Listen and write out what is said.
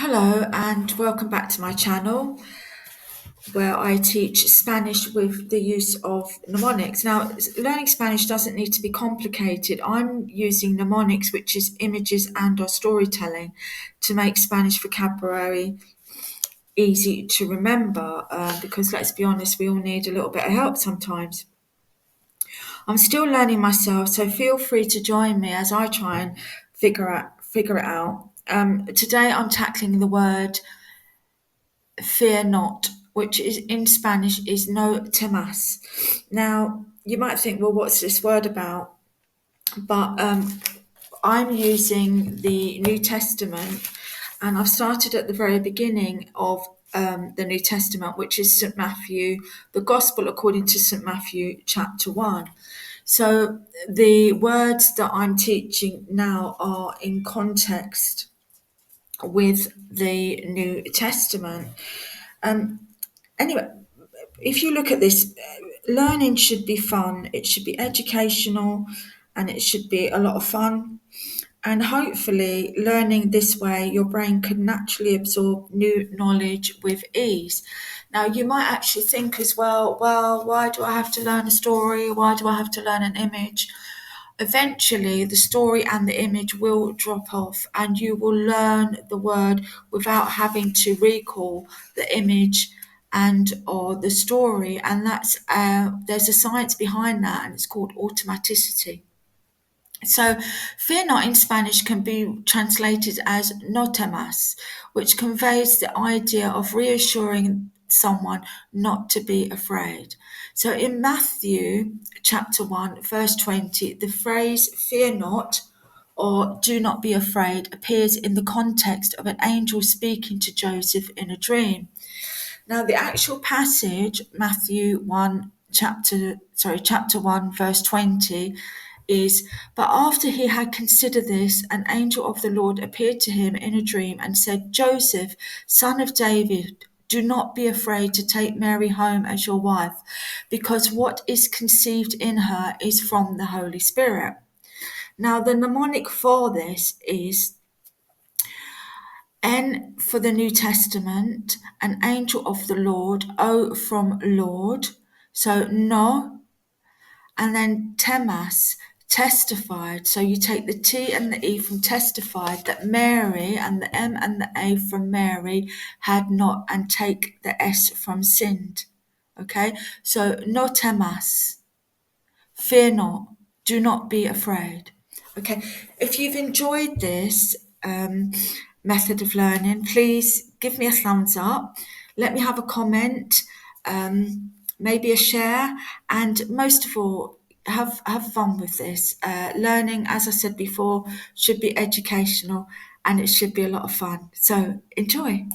Hello and welcome back to my channel where I teach Spanish with the use of mnemonics. Now, learning Spanish doesn't need to be complicated. I'm using mnemonics, which is images and or storytelling, to make Spanish vocabulary easy to remember because let's be honest, we all need a little bit of help sometimes. I'm still learning myself, so feel free to join me as I try and figure it out. Today I'm tackling the word fear not, which is in Spanish is no temas. Now, you might think, well, what's this word about? But I'm using the New Testament, and I've started at the very beginning of the New Testament, which is St. Matthew, the Gospel according to St. Matthew, chapter 1. So the words that I'm teaching now are in context with the New Testament. Anyway, if you look at this, learning should be fun, it should be educational, and it should be a lot of fun. And hopefully, learning this way, your brain can naturally absorb new knowledge with ease. Now, you might actually think as well, why do I have to learn a story? Why do I have to learn an image? Eventually, the story and the image will drop off, and you will learn the word without having to recall the image and or the story. And that's there's a science behind that, and it's called automaticity. So, fear not in Spanish can be translated as no temas, which conveys the idea of reassuring someone not to be afraid. So, in Matthew chapter 1, verse 20, the phrase fear not or do not be afraid appears in the context of an angel speaking to Joseph in a dream. Now, the actual passage, Matthew 1, chapter 1, verse 20, is, but after he had considered this, an angel of the Lord appeared to him in a dream and said, Joseph, son of David, do not be afraid to take Mary home as your wife, because what is conceived in her is from the Holy Spirit. Now, the mnemonic for this is N for the New Testament, an angel of the Lord, O from Lord, so no, and then temas, testified. So you take the T and the E from testified that Mary, and the M and the A from Mary had not, and take the S from sinned. Okay, so no temas, fear not, do not be afraid. Okay, if you've enjoyed this method of learning, please give me a thumbs up. Let me have a comment, maybe a share, and most of all, have fun with this. Learning, as I said before, should be educational and it should be a lot of fun. So enjoy.